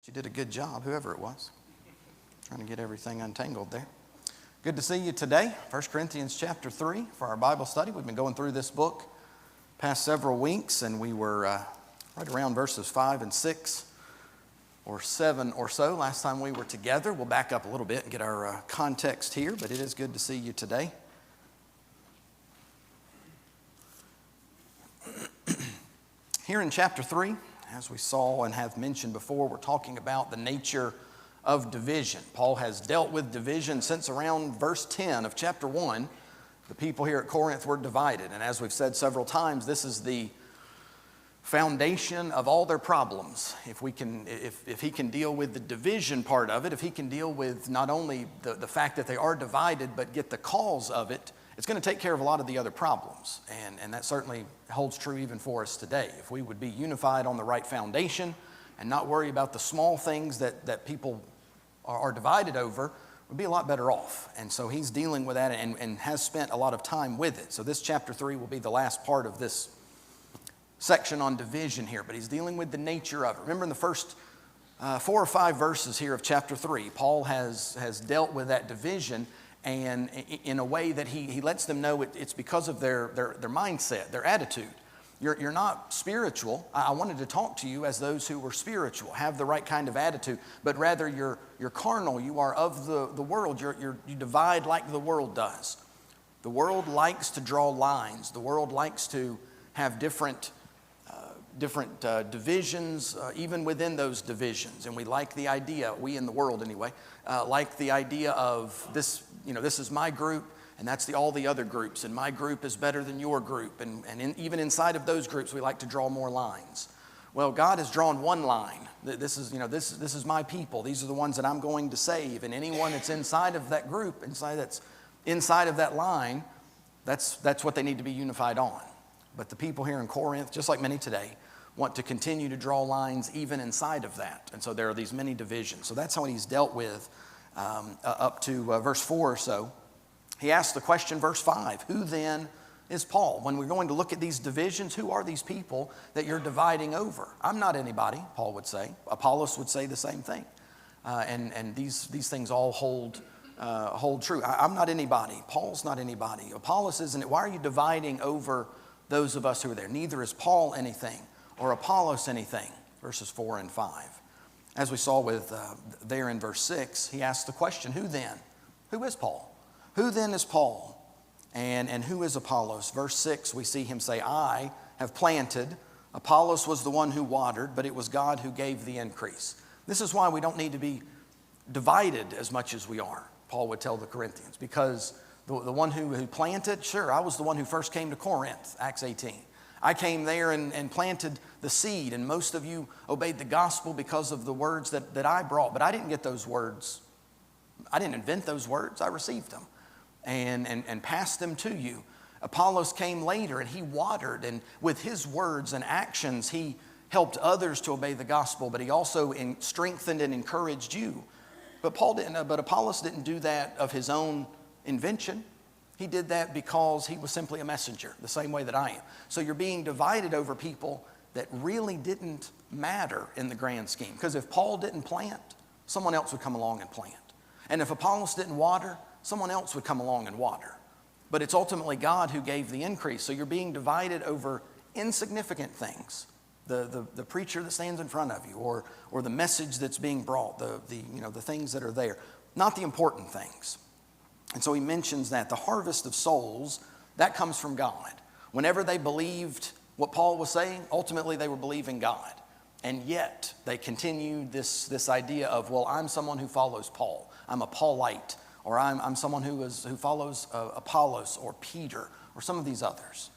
You did a good job, whoever it was. Trying to get everything untangled there. Good to see you today. 1 Corinthians chapter 3 for our Bible study. We've been going through this book past several weeks, and we were right around verses 5 and 6 or 7 or so last time we were together. We'll back up a little bit and get our context here, but it is good to see you today. Here in chapter 3, as we saw and have mentioned before, we're talking about the nature of division. Paul has dealt with division since around verse 10 of chapter 1. The people here at Corinth were divided, and as we've said several times, this is the foundation of all their problems. If he can deal with the division part of it, if he can deal with not only the fact that they are divided, but get the cause of it, it's going to take care of a lot of the other problems. And that certainly holds true even for us today. If we would be unified on the right foundation and not worry about the small things that people are divided over, we'd be a lot better off. And so he's dealing with that and has spent a lot of time with it. So this chapter 3 will be the last part of this section on division here. But he's dealing with the nature of it. Remember in the first 4 or 5 verses here of chapter 3, Paul has dealt with that division, and in a way that he lets them know it's because of their mindset, their attitude. You're not spiritual. I wanted to talk to you as those who were spiritual, have the right kind of attitude, but rather you're carnal. You are of the world. You divide like the world does. The world likes to draw lines. The world likes to have different divisions, even within those divisions. And we like the idea, we in the world anyway, like the idea of this, this is my group, and that's all the other groups, and my group is better than your group. And even inside of those groups, we like to draw more lines. Well, God has drawn one line. This is my people. These are the ones that I'm going to save. And anyone that's inside of that group, that's inside of that line, that's what they need to be unified on. But the people here in Corinth, just like many today, want to continue to draw lines even inside of that. And so there are these many divisions. So that's how he's dealt with up to verse 4 or so. He asks the question, verse 5, who then is Paul? When we're going to look at these divisions, who are these people that you're dividing over? I'm not anybody, Paul would say. Apollos would say the same thing. And these things all hold true. I'm not anybody. Paul's not anybody. Apollos isn't. Why are you dividing over those of us who are there? Neither is Paul anything or Apollos anything, verses 4 and 5. As we saw with there in verse 6, he asks the question, who then? Who is Paul? Who then is Paul? And who is Apollos? Verse 6, we see him say, I have planted. Apollos was the one who watered, but it was God who gave the increase. This is why we don't need to be divided as much as we are, Paul would tell the Corinthians, because the one who planted, sure, I was the one who first came to Corinth, Acts 18. I came there and planted the seed, and most of you obeyed the gospel because of the words that I brought. But I didn't get those words. I didn't invent those words. I received them and passed them to you. Apollos came later, and he watered, and with his words and actions, he helped others to obey the gospel, but he also strengthened and encouraged you. But Apollos didn't do that of his own invention. He did that because he was simply a messenger, the same way that I am. So you're being divided over people that really didn't matter in the grand scheme. Because if Paul didn't plant, someone else would come along and plant. And if Apollos didn't water, someone else would come along and water. But it's ultimately God who gave the increase. So you're being divided over insignificant things. The preacher that stands in front of you, or the message that's being brought, the things that are there, not the important things. And so he mentions that the harvest of souls, that comes from God. Whenever they believed what Paul was saying, ultimately they were believing God. And yet they continued this idea of, well, I'm someone who follows Paul. I'm a Paulite. Or I'm someone who follows Apollos or Peter or some of these others.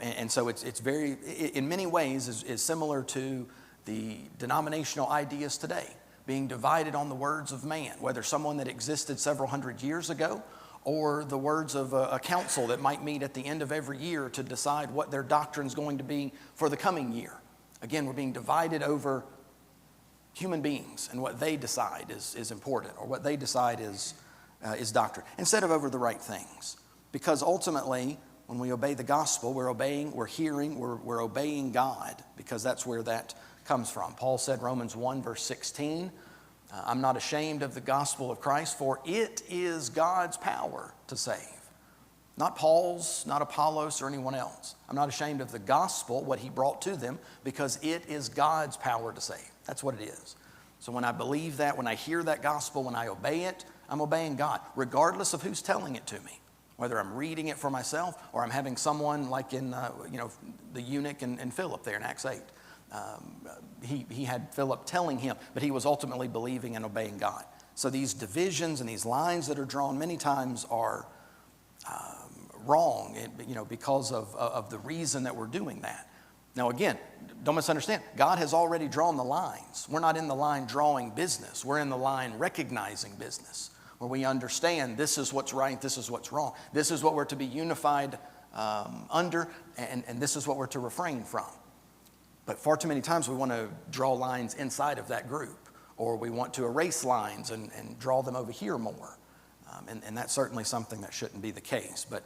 And so it's very, in many ways, is similar to the denominational ideas today, being divided on the words of man, whether someone that existed several hundred years ago or the words of a council that might meet at the end of every year to decide what their doctrine is going to be for the coming year. Again, we're being divided over human beings and what they decide is important, or what they decide is doctrine, instead of over the right things. Because ultimately, when we obey the gospel, we're hearing, we're obeying God, because that's where that comes from. Paul said, Romans 1, verse 16, I'm not ashamed of the gospel of Christ, for it is God's power to save. Not Paul's, not Apollos, or anyone else. I'm not ashamed of the gospel, what he brought to them, because it is God's power to save. That's what it is. So when I believe that, when I hear that gospel, when I obey it, I'm obeying God, regardless of who's telling it to me. Whether I'm reading it for myself or I'm having someone like in, the eunuch and Philip there in Acts 8. He had Philip telling him, but he was ultimately believing and obeying God. So these divisions and these lines that are drawn many times are wrong, because of the reason that we're doing that. Now again, don't misunderstand. God has already drawn the lines. We're not in the line drawing business. We're in the line recognizing business, where we understand this is what's right, this is what's wrong. This is what we're to be unified under, and this is what we're to refrain from. But far too many times we want to draw lines inside of that group, or we want to erase lines and draw them over here more. And that's certainly something that shouldn't be the case. But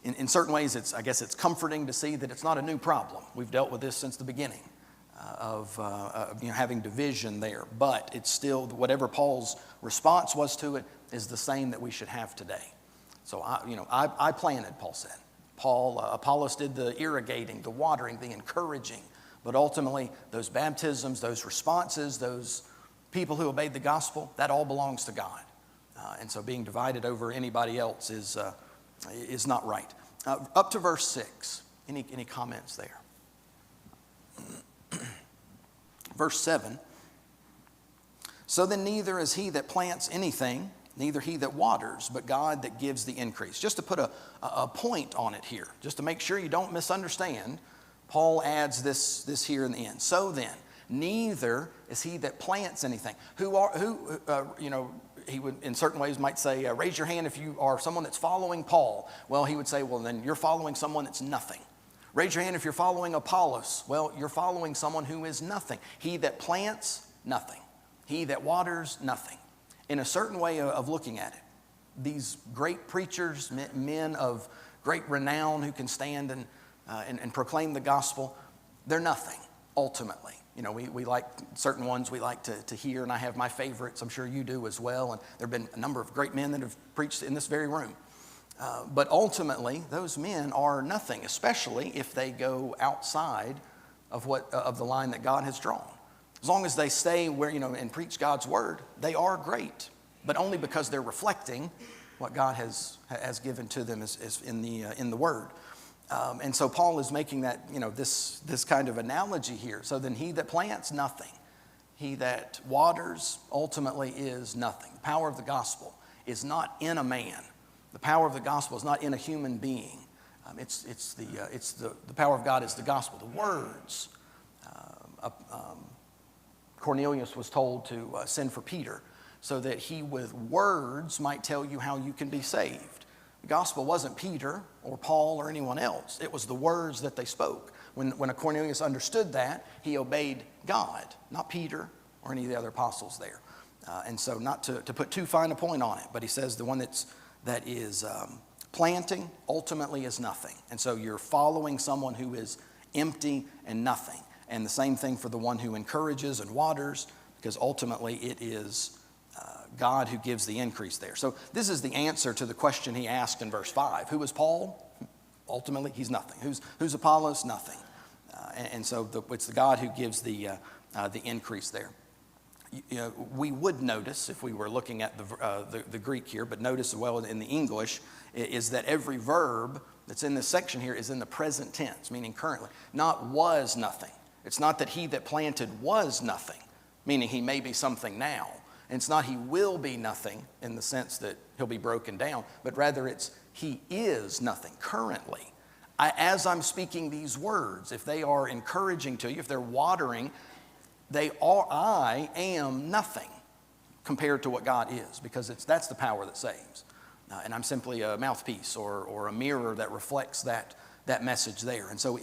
in certain ways, I guess it's comforting to see that it's not a new problem. We've dealt with this since the beginning of having division there. But it's still, whatever Paul's response was to it is the same that we should have today. So I planted, Paul said. Apollos did the irrigating, the watering, the encouraging. But ultimately, those baptisms, those responses, those people who obeyed the gospel, that all belongs to God. And so being divided over anybody else is not right. Up to verse 6, any comments there? Verse 7, so then neither is he that plants anything, neither he that waters, but God that gives the increase. Just to put a point on it here, just to make sure you don't misunderstand, Paul adds this here in the end. So then, neither is he that plants anything. He would, in certain ways, might say, raise your hand if you are someone that's following Paul. Well, he would say, well, then you're following someone that's nothing. Raise your hand if you're following Apollos. Well, you're following someone who is nothing. He that plants, nothing. He that waters, nothing. In a certain way of looking at it, these great preachers, men of great renown who can stand and proclaim the gospel, they're nothing, ultimately. We like certain ones we like to hear, and I have my favorites. I'm sure you do as well. And there have been a number of great men that have preached in this very room. But ultimately, those men are nothing, especially if they go outside of the line that God has drawn. As long as they stay where and preach God's word, they are great, but only because they're reflecting what God has given to them is in the word. And so Paul is making that, this kind of analogy here. So then he that plants, nothing. He that waters ultimately is nothing. The power of the gospel is not in a man. The power of the gospel is not in a human being. The power of God is the gospel, the words. Cornelius was told to send for Peter so that he with words might tell you how you can be saved. The gospel wasn't Peter or Paul or anyone else. It was the words that they spoke. When a Cornelius understood that, he obeyed God, not Peter or any of the other apostles there. And so not to put too fine a point on it, but he says the one that is planting ultimately is nothing. And so you're following someone who is empty and nothing. And the same thing for the one who encourages and waters, because ultimately it is God who gives the increase there. So this is the answer to the question he asked in verse 5. Who is Paul? Ultimately, he's nothing. Who's Apollos? Nothing. And so it's the God who gives the increase there. We would notice, if we were looking at the Greek here, but notice as well in the English, is that every verb that's in this section here is in the present tense, meaning currently. Not was nothing. It's not that he that planted was nothing, meaning he may be something now. And it's not he will be nothing in the sense that he'll be broken down, but rather it's he is nothing currently. As I'm speaking these words, if they are encouraging to you, if they're watering, I am nothing compared to what God is, because that's the power that saves. And I'm simply a mouthpiece or a mirror that reflects that message there. And so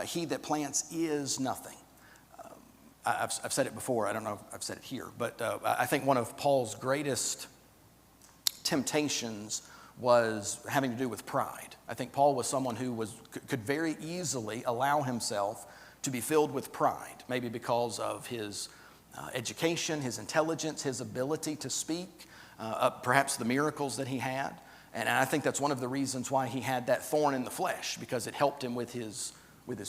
he that plants is nothing. I've said it before. I don't know if I've said it here, but I think one of Paul's greatest temptations was having to do with pride. I think Paul was someone who could very easily allow himself to be filled with pride, maybe because of his education, his intelligence, his ability to speak, perhaps the miracles that he had. And I think that's one of the reasons why he had that thorn in the flesh, because it helped him with his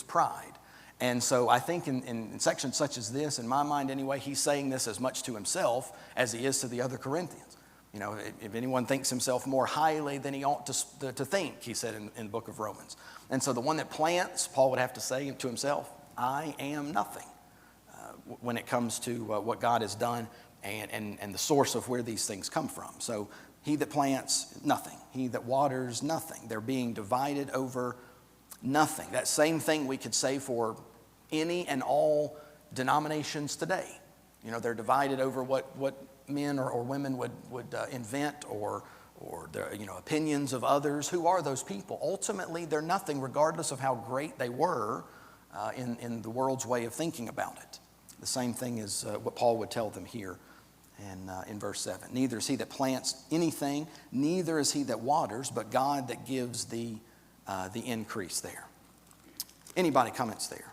pride. And so I think in sections such as this, in my mind anyway, he's saying this as much to himself as he is to the other Corinthians. You know, if anyone thinks himself more highly than he ought to think, he said in the book of Romans. And so the one that plants, Paul would have to say to himself, I am nothing when it comes to what God has done and the source of where these things come from. So he that plants, nothing. He that waters, nothing. They're being divided over nothing. That same thing we could say for any and all denominations today. You know, they're divided over what men or women would invent or the opinions of others. Who are those people? Ultimately, they're nothing, regardless of how great they were in the world's way of thinking about it. The same thing is what Paul would tell them here in verse 7. Neither is he that plants anything, neither is he that waters, but God that gives the increase there. Anybody comments there?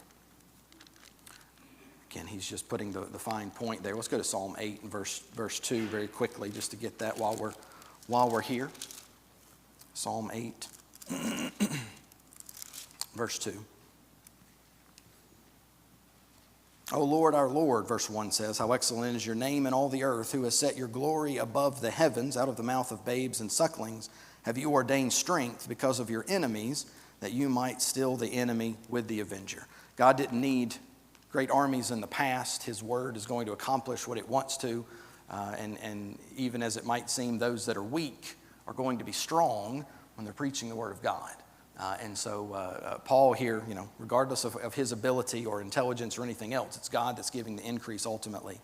Again, he's just putting the fine point there. Let's go to Psalm 8 and verse 2 very quickly, just to get that while we're here. Psalm 8, verse 2. O Lord, our Lord, verse 1 says, how excellent is your name in all the earth, who has set your glory above the heavens. Out of the mouth of babes and sucklings have you ordained strength because of your enemies, that you might still the enemy with the avenger. God didn't need great armies in the past. His word is going to accomplish what it wants to. And even as it might seem, those that are weak are going to be strong when they're preaching the word of God. And so Paul here, regardless of his ability or intelligence or anything else, it's God that's giving the increase ultimately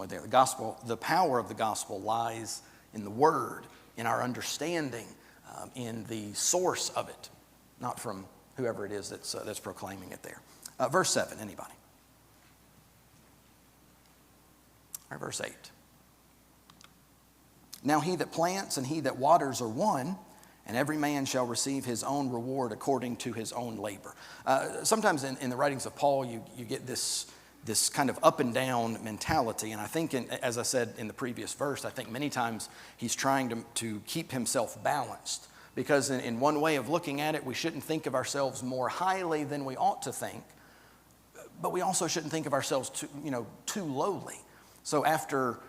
there. The gospel, the power of the gospel lies in the word, in our understanding, in the source of it, not from whoever it is that's proclaiming it there. Verse 7, anybody? All right, verse 8. Now he that plants and he that waters are one, and every man shall receive his own reward according to his own labor. Sometimes in the writings of Paul, you get this kind of up and down mentality. And I think, as I said in the previous verse, I think many times he's trying to keep himself balanced. Because in one way of looking at it, we shouldn't think of ourselves more highly than we ought to think. But we also shouldn't think of ourselves too lowly. So after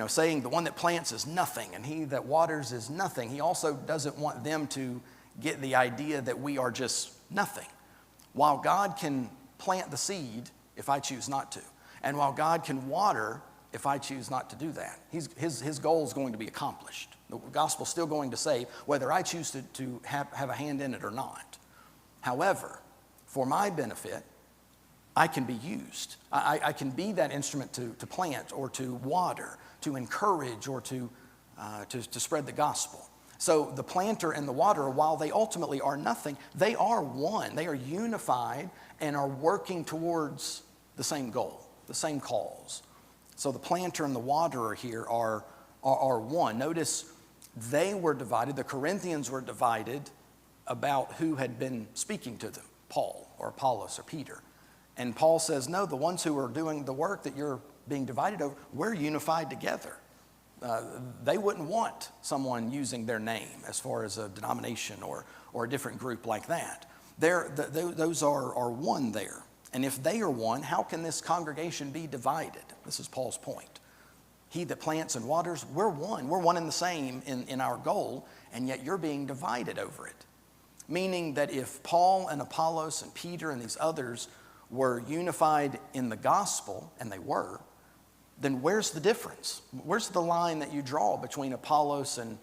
saying the one that plants is nothing and he that waters is nothing, he also doesn't want them to get the idea that we are just nothing. While God can plant the seed if I choose not to, and while God can water if I choose not to do that, his goal is going to be accomplished. The gospel's still going to save whether I choose to have a hand in it or not. However, for my benefit, I can be used. I can be that instrument to plant or to water, to encourage or to spread the gospel. So the planter and the waterer, while they ultimately are nothing, they are one. They are unified and are working towards the same goal, the same cause. So the planter and the waterer here are one. Notice they were divided. The Corinthians were divided about who had been speaking to them, Paul or Apollos or Peter. And Paul says, no, the ones who are doing the work that you're being divided over, we're unified together. They wouldn't want someone using their name as far as a denomination or a different group like that. Those are one there. And if they are one, how can this congregation be divided? This is Paul's point. He that plants and waters, we're one. We're one and the same in our goal, and yet you're being divided over it. Meaning that if Paul and Apollos and Peter and these others were unified in the gospel, and they were, then where's the difference? Where's the line that you draw between Apollos and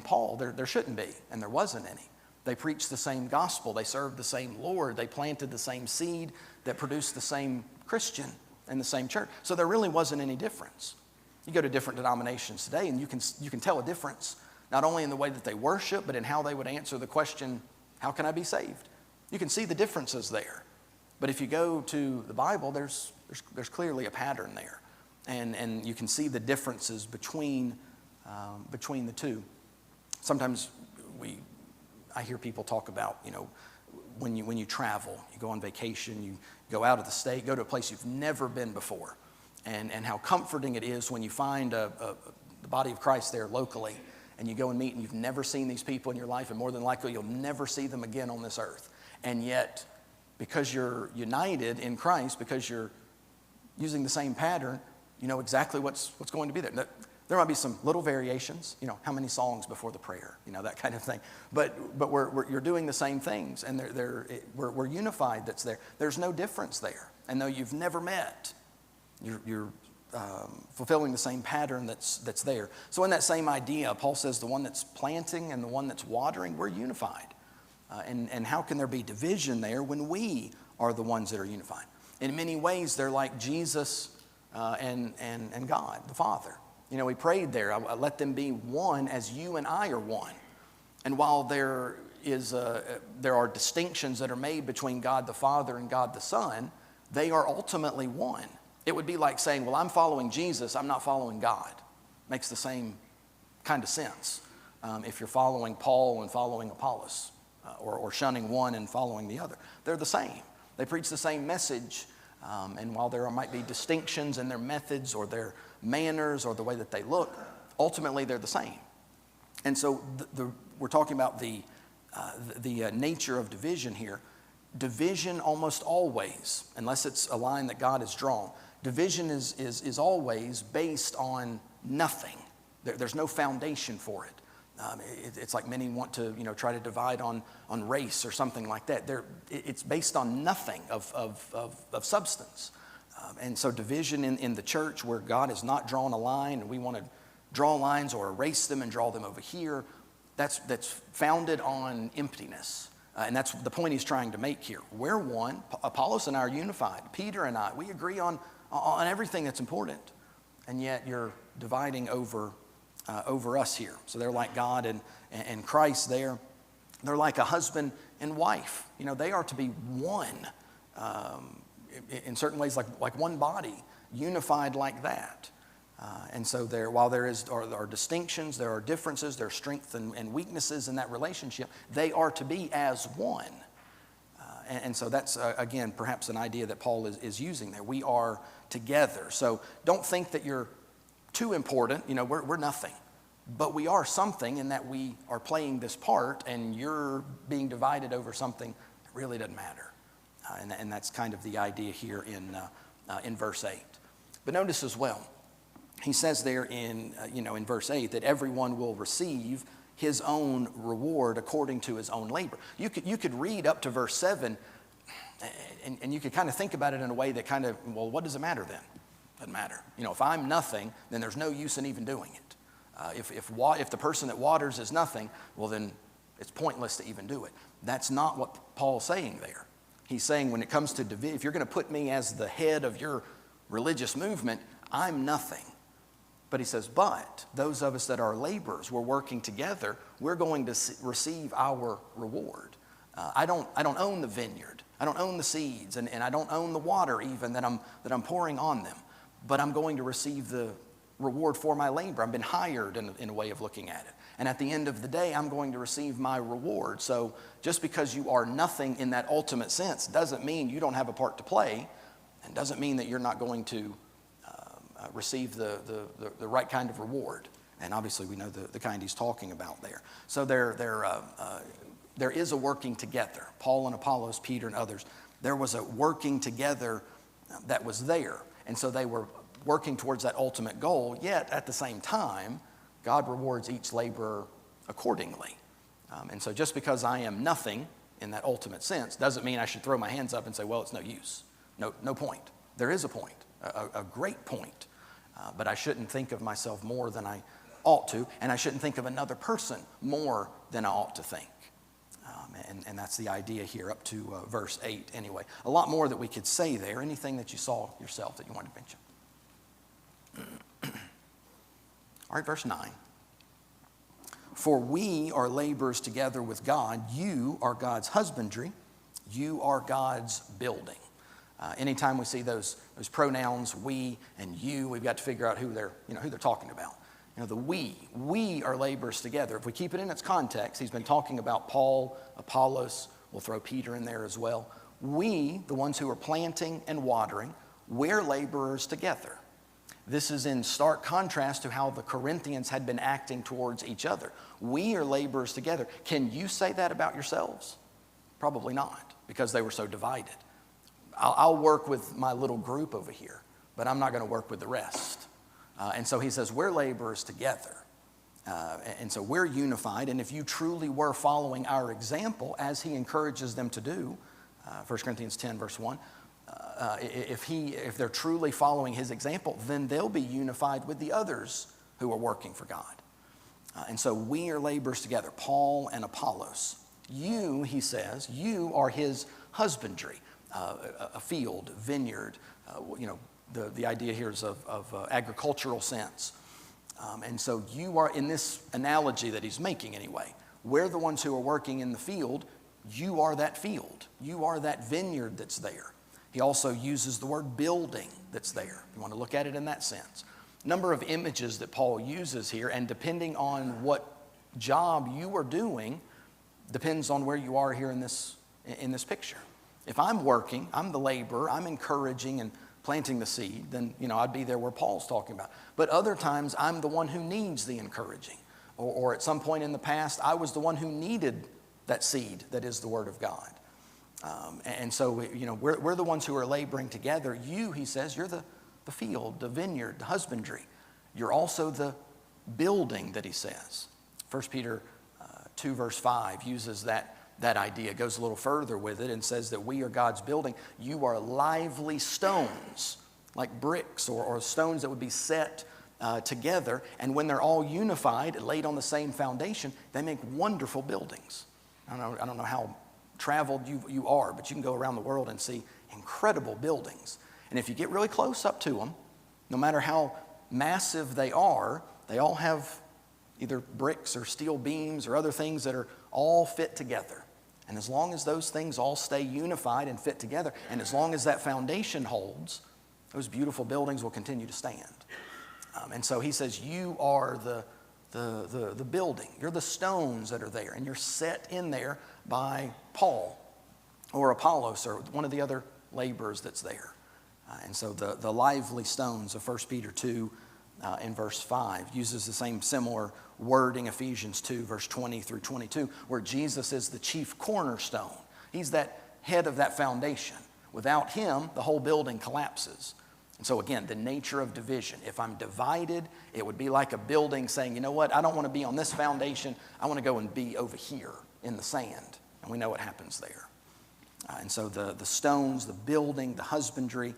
Paul? There shouldn't be, and there wasn't any. They preached the same gospel. They served the same Lord. They planted the same seed that produced the same Christian in the same church. So there really wasn't any difference. You go to different denominations today, and you can tell a difference, not only in the way that they worship, but in how they would answer the question, how can I be saved? You can see the differences there. But if you go to the Bible, there's clearly a pattern there. And you can see the differences between the two. Sometimes I hear people talk about, when you travel, you go on vacation, you go out of the state, go to a place you've never been before, and how comforting it is when you find the body of Christ there locally, and you go and meet, and you've never seen these people in your life, and more than likely you'll never see them again on this earth. And yet, because you're united in Christ, because you're using the same pattern, you know exactly what's going to be there. There might be some little variations, how many songs before the prayer, that kind of thing. But you're doing the same things, and we're unified. That's there. There's no difference there. And though you've never met, you're fulfilling the same pattern that's there. So in that same idea, Paul says the one that's planting and the one that's watering, we're unified. And how can there be division there when we are the ones that are unified? In many ways, they're like Jesus and God, the Father. We prayed there, let them be one as you and I are one. And while there are distinctions that are made between God the Father and God the Son, they are ultimately one. It would be like saying, well, I'm following Jesus, I'm not following God. Makes the same kind of sense if you're following Paul and following Apollos, or shunning one and following the other. They're the same. They preach the same message, and while there might be distinctions in their methods or their manners or the way that they look, ultimately they're the same. And so we're talking about the nature of division here. Division almost always, unless it's a line that God has drawn, division is always based on nothing. There's no foundation for it. It's like many want to try to divide on race or something like that. It's based on nothing of substance. And so division in the church where God has not drawn a line and we want to draw lines or erase them and draw them over here, that's founded on emptiness. And that's the point he's trying to make here. We're one. Apollos and I are unified. Peter and I, we agree on everything that's important. And yet you're dividing over us here. So they're like God and Christ there. They're like a husband and wife. They are to be one. In certain ways, like one body, unified like that. And so while there are distinctions, there are differences, there are strengths and weaknesses in that relationship, they are to be as one. And so that's, again, perhaps an idea that Paul is using there. We are together. So don't think that you're too important. We're nothing. But we are something in that we are playing this part, and you're being divided over something that really doesn't matter. And that's kind of the idea here in verse 8. But notice as well, he says there in verse 8 that everyone will receive his own reward according to his own labor. You could read up to verse 7, and you could kind of think about it in a way that kind of, well, what does it matter then? Doesn't matter. If I'm nothing, then there's no use in even doing it. If the person that waters is nothing, well, then it's pointless to even do it. That's not what Paul's saying there. He's saying when it comes to division, if you're going to put me as the head of your religious movement, I'm nothing. But he says, but those of us that are laborers, we're working together, we're going to receive our reward. I don't own the vineyard. I don't own the seeds, and I don't own the water even that I'm pouring on them. But I'm going to receive the reward for my labor. I've been hired in a way of looking at it. And at the end of the day, I'm going to receive my reward. So just because you are nothing in that ultimate sense doesn't mean you don't have a part to play, and doesn't mean that you're not going to receive the right kind of reward. And obviously we know the kind he's talking about there. So there is a working together. Paul and Apollos, Peter and others, there was a working together that was there. And so they were working towards that ultimate goal, yet at the same time, God rewards each laborer accordingly. And so just because I am nothing in that ultimate sense doesn't mean I should throw my hands up and say, well, it's no use. No point. There is a point, a great point. But I shouldn't think of myself more than I ought to, and I shouldn't think of another person more than I ought to think. And that's the idea here up to verse 8 anyway. A lot more that we could say there. Anything that you saw yourself that you wanted to mention? All right, verse 9. For we are laborers together with God. You are God's husbandry. You are God's building. Anytime we see those pronouns, we and you, we've got to figure out who they're talking about. The we are laborers together. If we keep it in its context, he's been talking about Paul, Apollos, We'll throw Peter in there as well. We, the ones who are planting and watering, we're laborers together. This is in stark contrast to how the Corinthians had been acting towards each other. We are laborers together. Can you say that about yourselves? Probably not, because they were so divided. I'll work with my little group over here, but I'm not going to work with the rest. And so he says, we're laborers together. And so we're unified. And if you truly were following our example, as he encourages them to do, 1 Corinthians 10, verse 1, if they're truly following his example, then they'll be unified with the others who are working for God. And so we are laborers together, Paul and Apollos. You, he says, you are his husbandry, a field, vineyard. The idea here is of agricultural sense. And so you are, in this analogy that he's making anyway, we're the ones who are working in the field. You are that field. You are that vineyard that's there. He also uses the word building that's there. You want to look at it in that sense. Number of images that Paul uses here, and depending on what job you are doing, depends on where you are here in this picture. If I'm working, I'm the laborer, I'm encouraging and planting the seed, then I'd be there where Paul's talking about. But other times, I'm the one who needs the encouraging. Or at some point in the past, I was the one who needed that seed that is the Word of God. And so, we're the ones who are laboring together. You, he says, you're the field, the vineyard, the husbandry. You're also the building that he says. 1 Peter 2, verse 5 uses that idea, goes a little further with it and says that we are God's building. You are lively stones, like bricks or stones that would be set together. And when they're all unified, laid on the same foundation, they make wonderful buildings. I don't know how traveled you are, but you can go around the world and see incredible buildings. And if you get really close up to them, no matter how massive they all have either bricks or steel beams or other things that are all fit together. And as long as those things all stay unified and fit together, and as long as that foundation holds, those beautiful buildings will continue to stand. And so he says, you are the building. You're the stones that are there, and you're set in there by Paul or Apollos or one of the other laborers that's there. And so the lively stones of 1 Peter 2 in verse 5 uses the same similar wording, Ephesians 2, verse 20 through 22, where Jesus is the chief cornerstone. He's that head of that foundation. Without him, the whole building collapses. And so again, the nature of division. If I'm divided, it would be like a building saying, you know what, I don't want to be on this foundation. I want to go and be over here in the sand. And we know what happens there. And so the stones, the building, the husbandry,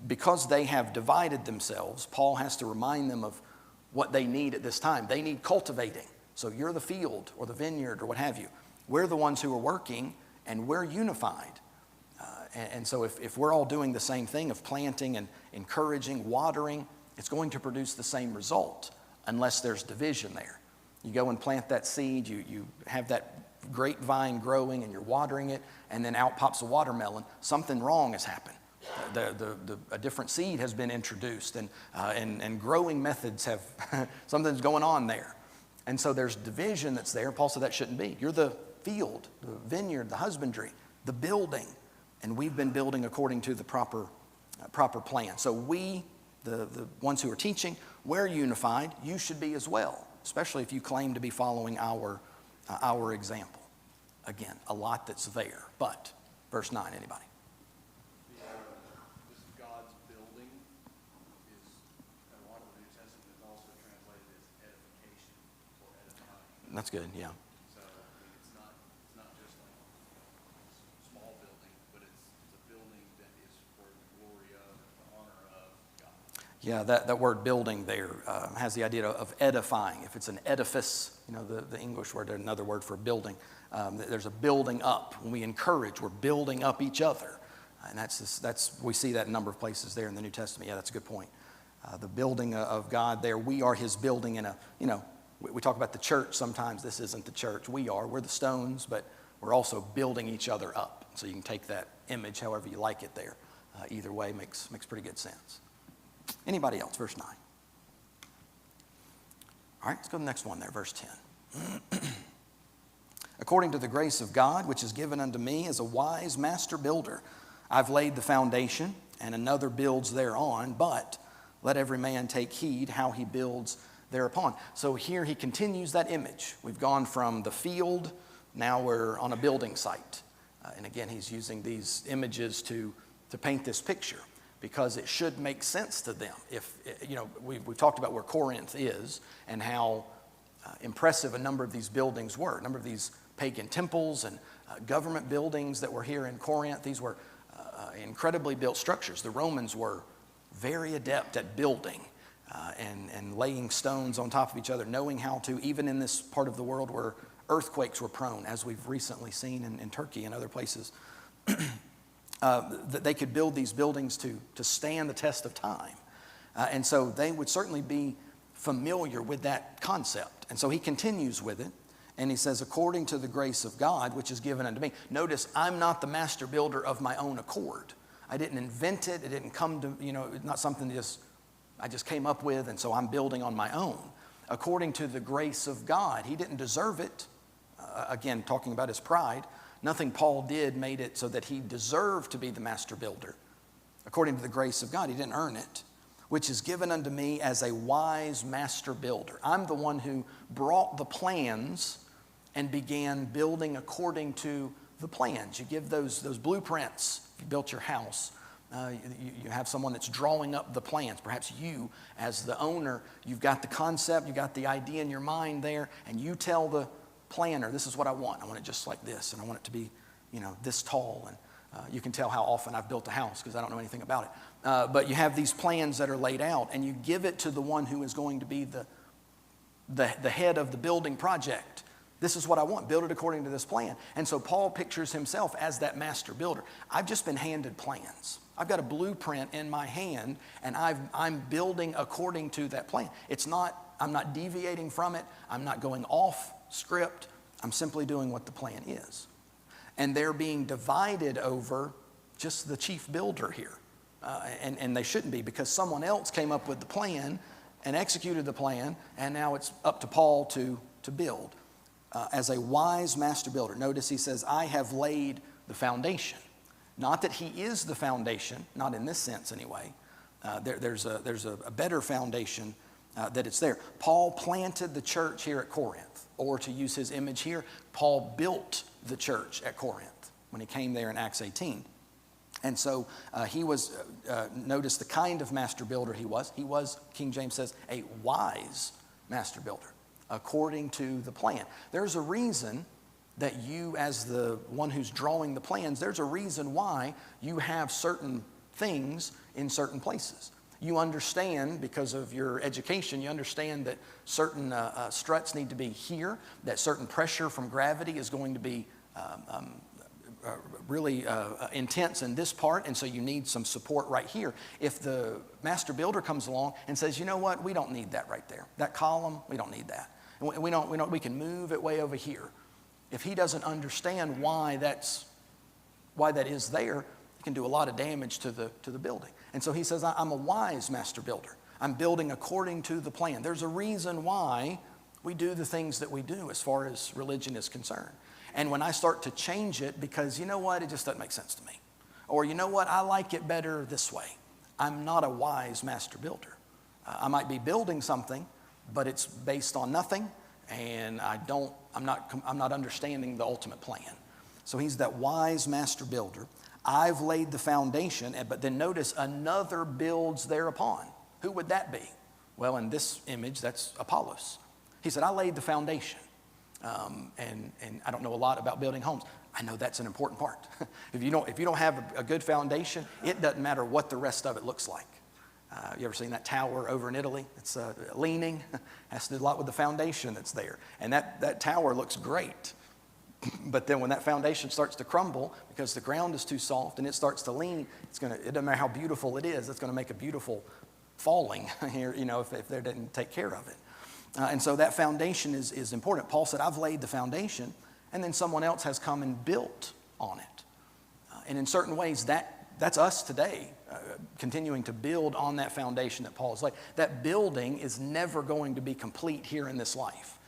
because they have divided themselves, Paul has to remind them of what they need at this time. They need cultivating. So you're the field or the vineyard or what have you. We're the ones who are working, and we're unified. And so if we're all doing the same thing of planting and encouraging, watering, it's going to produce the same result unless there's division there. You go and plant that seed, you have that grapevine growing and you're watering it, and then out pops a watermelon. Something wrong has happened. A different seed has been introduced, and growing methods have, something's going on there. And so there's division that's there. Paul said that shouldn't be. You're the field, the vineyard, the husbandry, the building. And we've been building according to the proper plan. So we, the ones who are teaching, we're unified. You should be as well, especially if you claim to be following our example. Again, a lot that's there. But, verse 9, anybody? This God's building is, in a lot of the New Testament, is also translated as edification or edifying. That's good, yeah. So it's not just like a small building, but it's a building that is for the glory of and the honor of God. Yeah, that word building there has the idea of edifying. If it's an edifice, the English word, another word for building, there's a building up. When we encourage, we're building up each other. And we see that in a number of places there in the New Testament. Yeah, that's a good point. The building of God there, we are his building in we talk about the church sometimes. This isn't the church. We're the stones, but we're also building each other up. So you can take that image however you like it there. Either way makes pretty good sense. Anybody else? Verse 9. All right, let's go to the next one there, verse 10. According to the grace of God, which is given unto me as a wise master builder, I've laid the foundation, and another builds thereon, but let every man take heed how he builds thereupon. So here he continues that image. We've gone from the field, now we're on a building site. And again, he's using these images to paint this picture because it should make sense to them. If, we've talked about where Corinth is and how impressive a number of these buildings were, a number of these pagan temples and government buildings that were here in Corinth. These were incredibly built structures. The Romans were very adept at building and laying stones on top of each other, knowing how to, even in this part of the world where earthquakes were prone, as we've recently seen in Turkey and other places, that they could build these buildings to stand the test of time. And so they would certainly be familiar with that concept. And so he continues with it, and he says, according to the grace of God, which is given unto me. Notice, I'm not the master builder of my own accord. I didn't invent it. It didn't come to, it's not something I just came up with, and so I'm building on my own. According to the grace of God. He didn't deserve it. Again, talking about his pride. Nothing Paul did made it so that he deserved to be the master builder. According to the grace of God, he didn't earn it, which is given unto me as a wise master builder. I'm the one who brought the plans and began building according to the plans. You give those blueprints. If you built your house, you have someone that's drawing up the plans. Perhaps you, as the owner, you've got the concept, you've got the idea in your mind there, and you tell the planner, this is what I want. I want it just like this, and I want it to be, this tall. And you can tell how often I've built a house because I don't know anything about it. But you have these plans that are laid out, and you give it to the one who is going to be the head of the building project. This is what I want. Build it according to this plan. And so Paul pictures himself as that master builder. I've just been handed plans. I've got a blueprint in my hand, and I'm building according to that plan. I'm not deviating from it. I'm not going off script. I'm simply doing what the plan is. And they're being divided over just the chief builder here. And they shouldn't be, because someone else came up with the plan and executed the plan, and now it's up to Paul to build. As a wise master builder. Notice he says, I have laid the foundation. Not that he is the foundation, not in this sense anyway. There's a better foundation that it's there. Paul planted the church here at Corinth, or to use his image here, Paul built the church at Corinth when he came there in Acts 18. And so he was, notice the kind of master builder he was. He was, King James says, a wise master builder, according to the plan. There's a reason that you, as the one who's drawing the plans, there's a reason why you have certain things in certain places. You understand, because of your education, you understand that certain struts need to be here, that certain pressure from gravity is going to be really intense in this part, and so you need some support right here. If the master builder comes along and says, you know what, we don't need that right there. That column, we don't need that. And we can move it way over here. If he doesn't understand why that is there, it can do a lot of damage to the building. And so he says, I'm a wise master builder. I'm building according to the plan. There's a reason why we do the things that we do as far as religion is concerned. And when I start to change it because, you know what, it just doesn't make sense to me. Or, you know what, I like it better this way. I'm not a wise master builder. I might be building something, but it's based on nothing, and I'm not understanding the ultimate plan. So he's that wise master builder. I've laid the foundation, but then notice another builds thereupon. Who would that be? Well, in this image, that's Apollos. He said, I laid the foundation. And I don't know a lot about building homes. I know that's an important part. If you don't have a good foundation, it doesn't matter what the rest of it looks like. You ever seen that tower over in Italy? It's leaning. Has to do a lot with the foundation that's there. And that tower looks great. But then when that foundation starts to crumble because the ground is too soft and it starts to lean, it doesn't matter how beautiful it is, it's going to make a beautiful falling here, if they didn't take care of it. And so that foundation is important. Paul said, I've laid the foundation, and then someone else has come and built on it. And in certain ways, that's us today, continuing to build on that foundation that Paul has laid. That building is never going to be complete here in this life.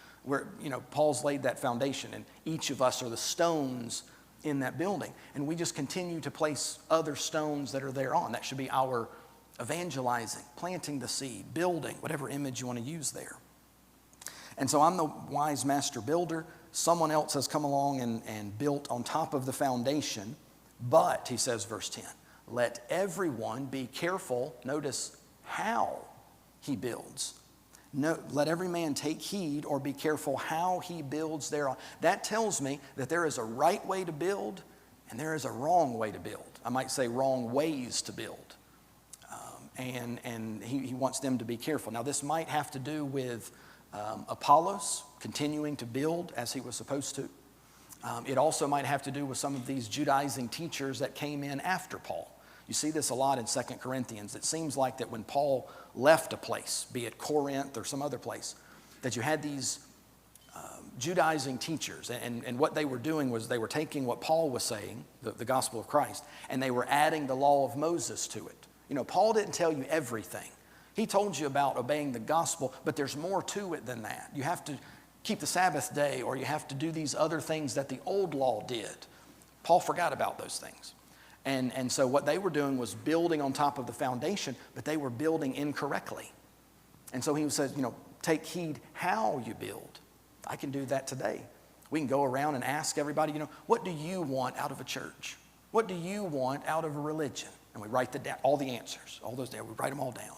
Paul's laid that foundation, and each of us are the stones in that building. And we just continue to place other stones that are thereon. That should be our evangelizing, planting the seed, building, whatever image you want to use there. And so I'm the wise master builder. Someone else has come along and built on top of the foundation. But, he says, verse 10, let everyone be careful, notice, how he builds. No, let every man take heed or be careful how he builds thereon. That tells me that there is a right way to build and there is a wrong way to build. I might say wrong ways to build. And he wants them to be careful. Now, this might have to do with Apollos continuing to build as he was supposed to. It also might have to do with some of these Judaizing teachers that came in after Paul. You see this a lot in 2 Corinthians. It seems like that when Paul left a place, be it Corinth or some other place, that you had these Judaizing teachers. And what they were doing was they were taking what Paul was saying, the gospel of Christ, and they were adding the law of Moses to it. Paul didn't tell you everything. He told you about obeying the gospel, but there's more to it than that. You have to keep the Sabbath day, or you have to do these other things that the old law did. Paul forgot about those things. And so what they were doing was building on top of the foundation, but they were building incorrectly. And so he says, take heed how you build. I can do that today. We can go around and ask everybody, what do you want out of a church? What do you want out of a religion? And we write all the answers, all those down. We write them all down.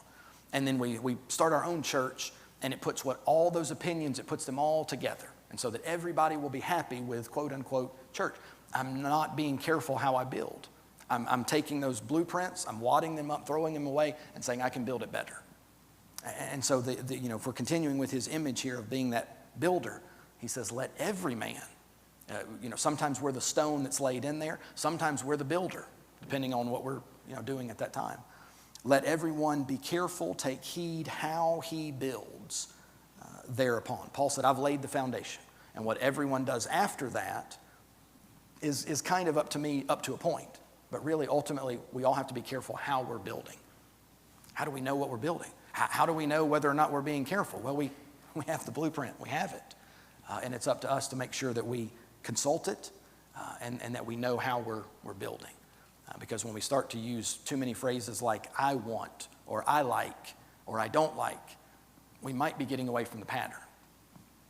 And then we start our own church, and it puts all those opinions, it puts them all together. And so that everybody will be happy with quote unquote church. I'm not being careful how I build. I'm taking those blueprints, I'm wadding them up, throwing them away, and saying I can build it better. And so if we're continuing with his image here of being that builder, he says, let every man, sometimes we're the stone that's laid in there, sometimes we're the builder, depending on what we're doing at that time. Let everyone be careful, take heed how he builds thereupon. Paul said, I've laid the foundation. And what everyone does after that is kind of up to me, up to a point. But really, ultimately, we all have to be careful how we're building. How do we know what we're building? How do we know whether or not we're being careful? Well, we have the blueprint. We have it. And it's up to us to make sure that we consult it and that we know how we're building. Because when we start to use too many phrases like I want, or I like, or I don't like, we might be getting away from the pattern.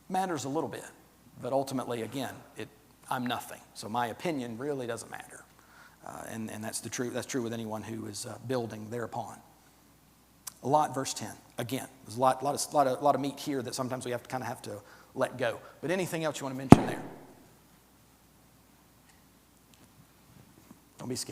Matters a little bit, but ultimately, again, I'm nothing. So my opinion really doesn't matter. And that's true with anyone who is building thereupon. Lot, verse 10. Again, there's a lot of meat here that sometimes we have to let go. But anything else you want to mention there? Don't be scared.